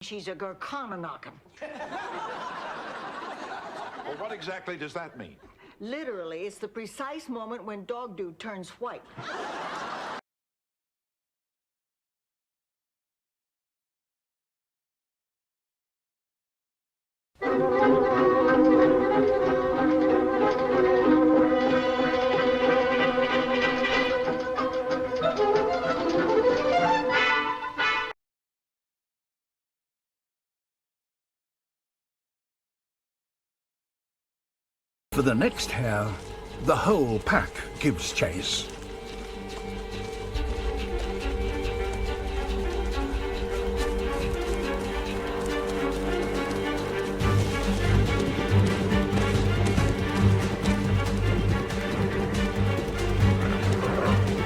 She's a karma knocking. Well, what exactly does that mean? Literally, it's the precise moment when dog dude turns white. For the next hare, the whole pack gives chase.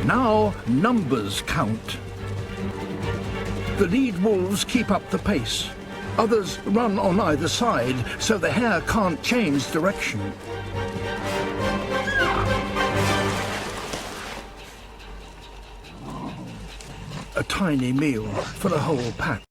Now numbers count. The lead wolves keep up the pace. Others run on either side, so the hare can't change direction. A tiny meal for the whole pack.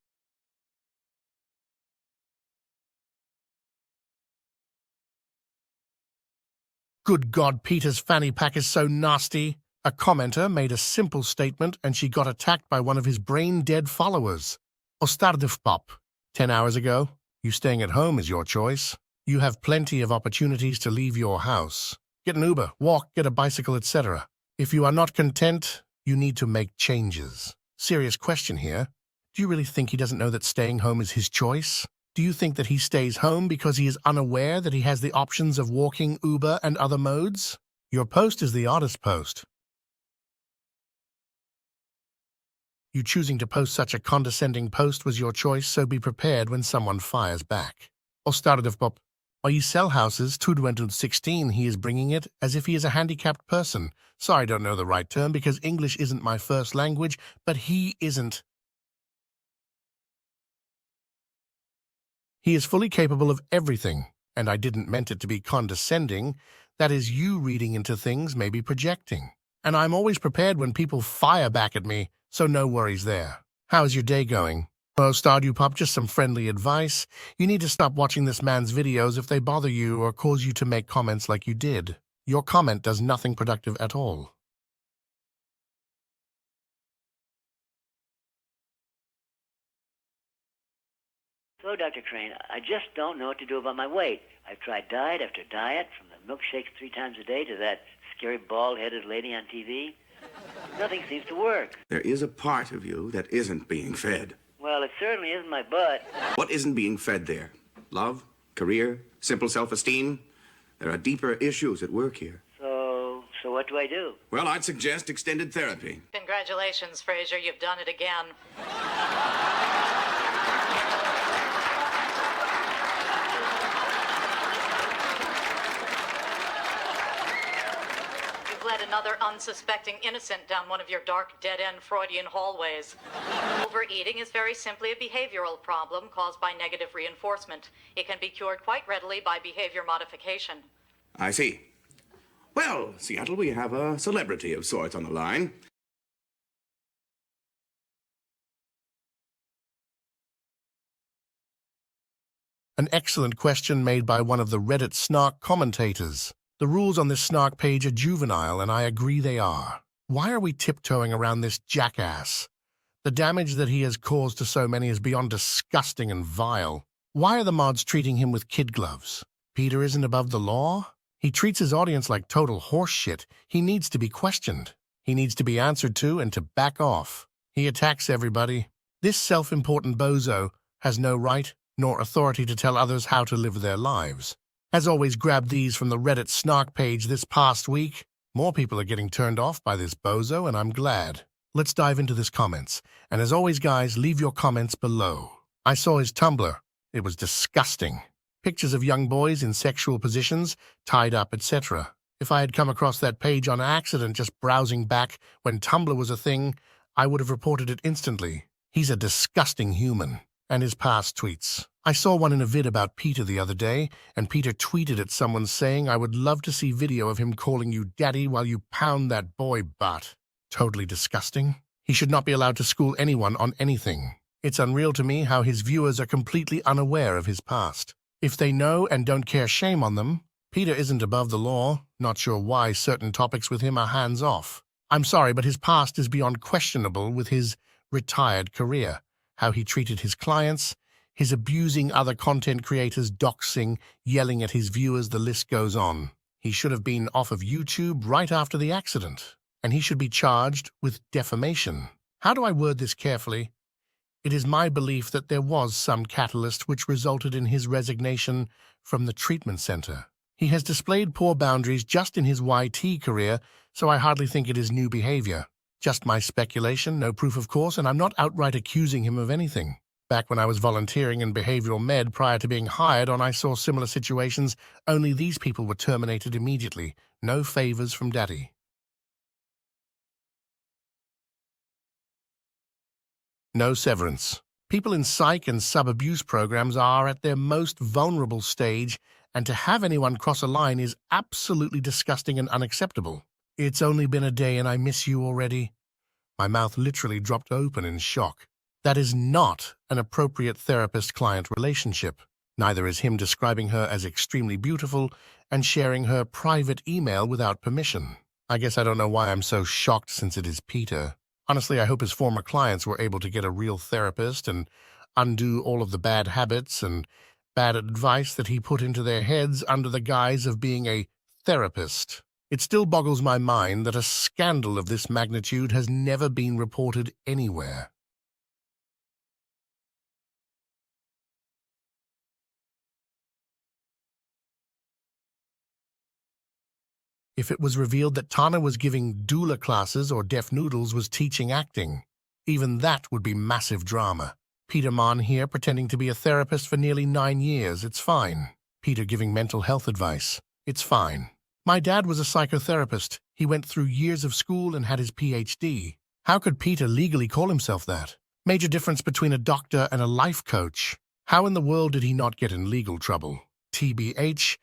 Good God, Peter's fanny pack is so nasty. A commenter made a simple statement and she got attacked by one of his brain-dead followers. Ostardivpop. 10 hours ago. You staying at home is your choice. You have plenty of opportunities to leave your house. Get an Uber, walk, get a bicycle, etc. If you are not content, you need to make changes. Serious question here. Do you really think he doesn't know that staying home is his choice? Do you think that he stays home because he is unaware that he has the options of walking, Uber, and other modes? Your post is the oddest post. You choosing to post such a condescending post was your choice, so be prepared when someone fires back. Ostardivpop. While you sell houses, 2016, he is bringing it as if he is a handicapped person. Sorry, I don't know the right term because English isn't my first language, but he isn't. He is fully capable of everything, and I didn't meant it to be condescending. That is you reading into things, maybe projecting. And I'm always prepared when people fire back at me, so no worries there. How is your day going? Oh, Stardupop, just some friendly advice. You need to stop watching this man's videos if they bother you or cause you to make comments like you did. Your comment does nothing productive at all. So, Dr. Crane, I just don't know what to do about my weight. I've tried diet after diet, from the milkshakes 3 times a day to that scary bald-headed lady on TV. Nothing seems to work. There is a part of you that isn't being fed. Well, it certainly isn't my butt. What isn't being fed there? Love? Career? Simple self-esteem? There are deeper issues at work here. So what do I do? Well, I'd suggest extended therapy. Congratulations, Fraser. You've done it again. You've led another unsuspecting innocent down one of your dark, dead-end Freudian hallways. Overeating is very simply a behavioral problem caused by negative reinforcement. It can be cured quite readily by behavior modification. I see. Well, Seattle, we have a celebrity of sorts on the line. An excellent question made by one of the redditsnark commentators. The rules on this snark page are juvenile, and I agree they are. Why are we tiptoeing around this jackass? The damage that he has caused to so many is beyond disgusting and vile. Why are the mods treating him with kid gloves? Peter isn't above the law? He treats his audience like total horseshit. He needs to be questioned. He needs to be answered to and to back off. He attacks everybody. This self-important bozo has no right nor authority to tell others how to live their lives. As always, grab these from the Reddit snark page this past week. More people are getting turned off by this bozo, and I'm glad. Let's dive into this comments. And as always, guys, leave your comments below. I saw his Tumblr. It was disgusting. Pictures of young boys in sexual positions, tied up, etc. If I had come across that page on accident just browsing back when Tumblr was a thing, I would have reported it instantly. He's a disgusting human. And his past tweets. I saw one in a vid about Peter the other day, and Peter tweeted at someone saying, "I would love to see video of him calling you daddy while you pound that boy butt." Totally disgusting. He should not be allowed to school anyone on anything. It's unreal to me how his viewers are completely unaware of his past. If they know and don't care, shame on them. Peter isn't above the law. Not sure why certain topics with him are hands-off. I'm sorry, but his past is beyond questionable with his retired career. How he treated his clients, his abusing other content creators, doxing, yelling at his viewers, the list goes on. He should have been off of YouTube right after the accident, and he should be charged with defamation. How do I word this carefully? It is my belief that there was some catalyst which resulted in his resignation from the treatment center. He has displayed poor boundaries just in his YT career, so I hardly think it is new behavior. Just my speculation, no proof of course, and I'm not outright accusing him of anything. Back when I was volunteering in behavioral med prior to being hired on, I saw similar situations, only these people were terminated immediately. No favors from Daddy. No severance. People in psych and sub-abuse programs are at their most vulnerable stage, and to have anyone cross a line is absolutely disgusting and unacceptable. It's only been a day and I miss you already. My mouth literally dropped open in shock. That is not an appropriate therapist-client relationship. Neither is him describing her as extremely beautiful and sharing her private email without permission. I guess I don't know why I'm so shocked since it is Peter. Honestly, I hope his former clients were able to get a real therapist and undo all of the bad habits and bad advice that he put into their heads under the guise of being a therapist. It still boggles my mind that a scandal of this magnitude has never been reported anywhere. If it was revealed that Tana was giving doula classes or Deaf Noodles was teaching acting, even that would be massive drama. Petermonn here pretending to be a therapist for nearly 9 years, it's fine. Peter giving mental health advice, it's fine. My dad was a psychotherapist. He went through years of school and had his PhD. How could Peter legally call himself that? Major difference between a doctor and a life coach. How in the world did he not get in legal trouble? TBH,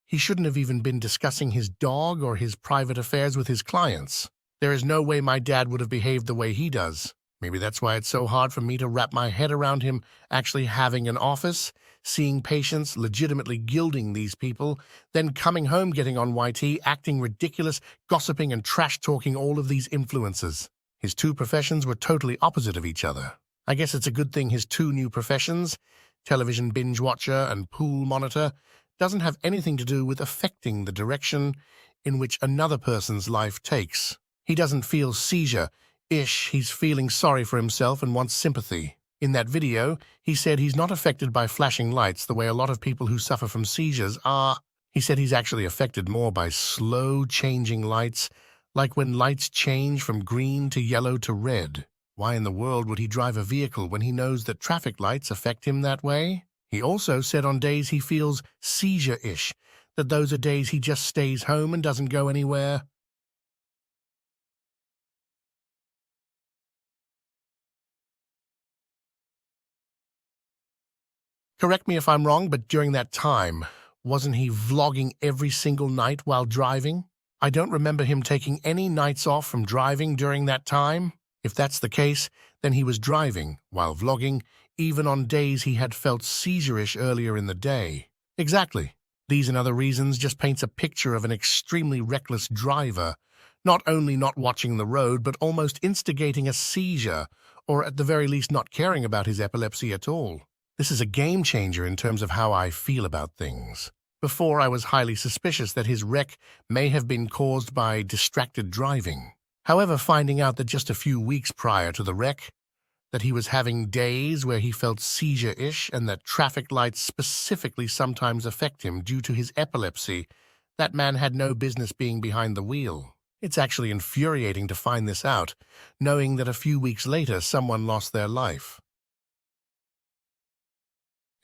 he shouldn't have even been discussing his dog or his private affairs with his clients. There is no way my dad would have behaved the way he does. Maybe that's why it's so hard for me to wrap my head around him actually having an office, seeing patients, legitimately gilding these people, then coming home getting on YT, acting ridiculous, gossiping and trash-talking all of these influencers. His two professions were totally opposite of each other. I guess it's a good thing his two new professions, television binge watcher and pool monitor, doesn't have anything to do with affecting the direction in which another person's life takes. He doesn't feel seizure-ish, he's feeling sorry for himself and wants sympathy. In that video, he said he's not affected by flashing lights the way a lot of people who suffer from seizures are. He said he's actually affected more by slow changing lights, like when lights change from green to yellow to red. Why in the world would he drive a vehicle when he knows that traffic lights affect him that way? He also said on days he feels seizure-ish, that those are days he just stays home and doesn't go anywhere. Correct me if I'm wrong, but during that time, wasn't he vlogging every single night while driving? I don't remember him taking any nights off from driving during that time. If that's the case, then he was driving while vlogging, even on days he had felt seizure-ish earlier in the day. Exactly. These and other reasons just paints a picture of an extremely reckless driver, not only not watching the road, but almost instigating a seizure, or at the very least not caring about his epilepsy at all. This is a game changer in terms of how I feel about things. Before, I was highly suspicious that his wreck may have been caused by distracted driving. However, finding out that just a few weeks prior to the wreck, that he was having days where he felt seizure-ish and that traffic lights specifically sometimes affect him due to his epilepsy, that man had no business being behind the wheel. It's actually infuriating to find this out, knowing that a few weeks later someone lost their life.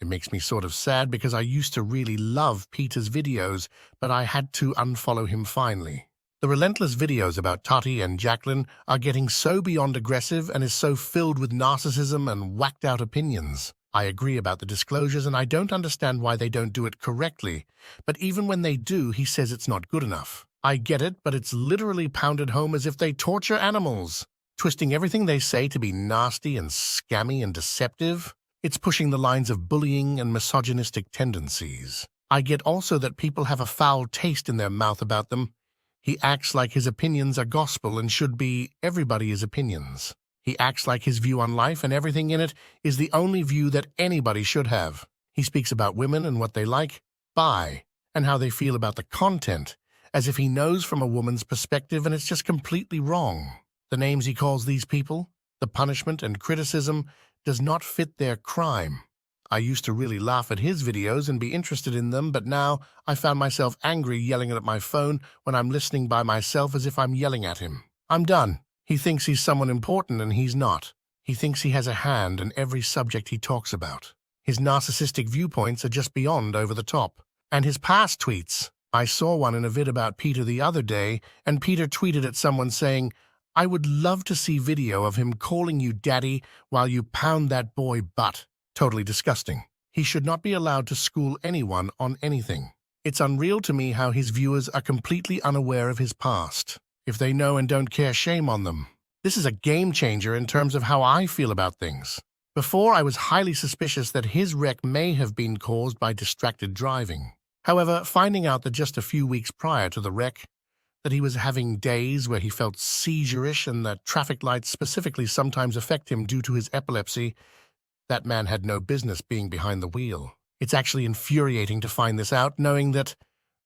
It makes me sort of sad because I used to really love Peter's videos, but I had to unfollow him finally. The relentless videos about Tati and Jacqueline are getting so beyond aggressive and is so filled with narcissism and whacked-out opinions. I agree about the disclosures, and I don't understand why they don't do it correctly. But even when they do, he says it's not good enough. I get it, but it's literally pounded home as if they torture animals, twisting everything they say to be nasty and scammy and deceptive. It's pushing the lines of bullying and misogynistic tendencies. I get also that people have a foul taste in their mouth about them. He acts like his opinions are gospel and should be everybody's opinions. He acts like his view on life and everything in it is the only view that anybody should have. He speaks about women and what they like, buy, and how they feel about the content, as if he knows from a woman's perspective, and it's just completely wrong. The names he calls these people, the punishment and criticism, does not fit their crime. I used to really laugh at his videos and be interested in them, but now I found myself angry yelling at my phone when I'm listening by myself as if I'm yelling at him. I'm done. He thinks he's someone important and he's not. He thinks he has a hand in every subject he talks about. His narcissistic viewpoints are just beyond over the top. And his past tweets. I saw one in a vid about Peter the other day, and Peter tweeted at someone saying, "I would love to see video of him calling you daddy while you pound that boy butt." Totally disgusting. He should not be allowed to school anyone on anything. It's unreal to me how his viewers are completely unaware of his past. If they know and don't care, shame on them. This is a game changer in terms of how I feel about things. Before, I was highly suspicious that his wreck may have been caused by distracted driving. However, finding out that just a few weeks prior to the wreck, that he was having days where he felt seizure-ish and that traffic lights specifically sometimes affect him due to his epilepsy, that man had no business being behind the wheel. It's actually infuriating to find this out, knowing that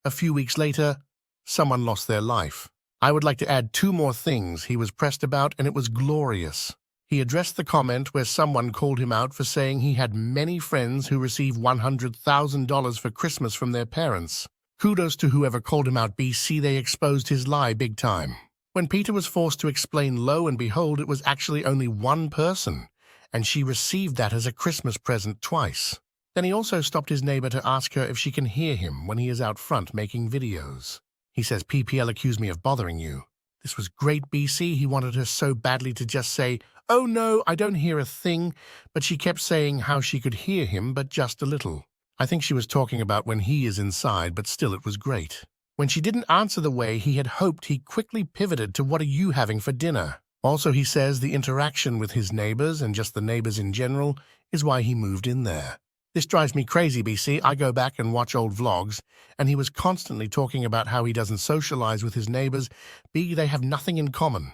a few weeks later, someone lost their life. I would like to add 2 more things he was pressed about, and it was glorious. He addressed the comment where someone called him out for saying he had many friends who receive $100,000 for Christmas from their parents. Kudos to whoever called him out, BC. They exposed his lie big time. When Peter was forced to explain, lo and behold, it was actually only one person, and she received that as a Christmas present twice. Then he also stopped his neighbor to ask her if she can hear him when he is out front making videos. He says, "PPL accused me of bothering you." This was great, BC. He wanted her so badly to just say, "Oh no, I don't hear a thing," but she kept saying how she could hear him, but just a little. I think she was talking about when he is inside, but still it was great. When she didn't answer the way he had hoped, he quickly pivoted to, "What are you having for dinner?" Also, he says the interaction with his neighbors and just the neighbors in general is why he moved in there. This drives me crazy, BC. I go back and watch old vlogs, and he was constantly talking about how he doesn't socialize with his neighbors. B, they have nothing in common.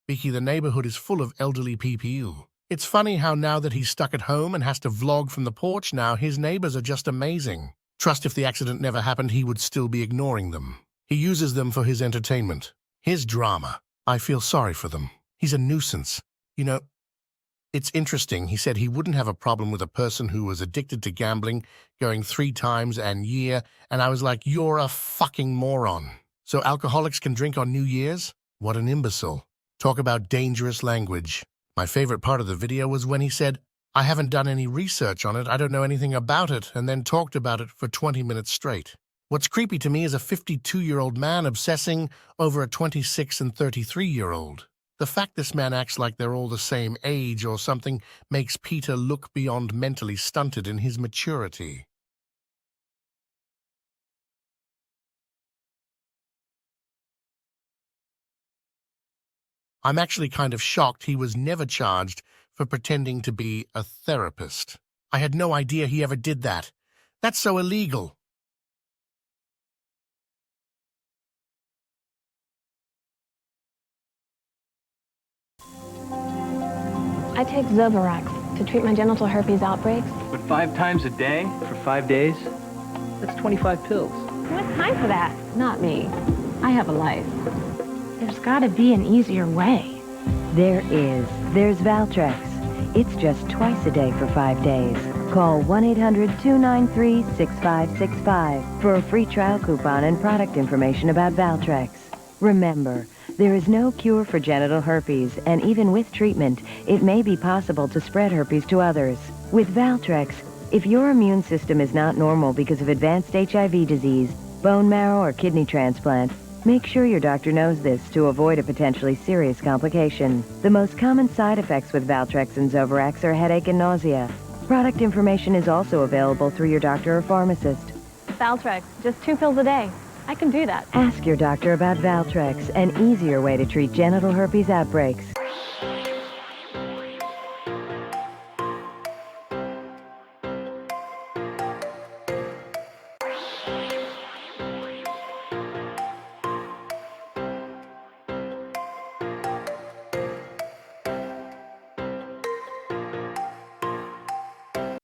Beaky, the neighborhood is full of elderly people. It's funny how now that he's stuck at home and has to vlog from the porch now, his neighbors are just amazing. Trust if the accident never happened, he would still be ignoring them. He uses them for his entertainment. His drama. I feel sorry for them. He's a nuisance. You know, it's interesting. He said he wouldn't have a problem with a person who was addicted to gambling, going 3 times a year, and I was like, you're a fucking moron. So alcoholics can drink on New Year's? What an imbecile. Talk about dangerous language. My favorite part of the video was when he said, "I haven't done any research on it, I don't know anything about it," and then talked about it for 20 minutes straight. What's creepy to me is a 52-year-old man obsessing over a 26 and 33-year-old. The fact this man acts like they're all the same age or something makes Peter look beyond mentally stunted in his maturity. I'm actually kind of shocked he was never charged for pretending to be a therapist. I had no idea he ever did that. That's so illegal. I take Zovirax to treat my genital herpes outbreaks. But 5 times a day for 5 days? That's 25 pills. Who has time for that? Not me. I have a life. There's gotta be an easier way. There is. There's Valtrex. It's just twice a day for 5 days. Call 1-800-293-6565 for a free trial coupon and product information about Valtrex. Remember, there is no cure for genital herpes, and even with treatment, it may be possible to spread herpes to others. With Valtrex, If your immune system is not normal because of advanced HIV disease, bone marrow, or kidney transplant, make sure your doctor knows this to avoid a potentially serious complication. The most common side effects with Valtrex and Zovirax are headache and nausea. Product information is also available through your doctor or pharmacist. Valtrex, just 2 pills a day. I can do that. Ask your doctor about Valtrex, an easier way to treat genital herpes outbreaks.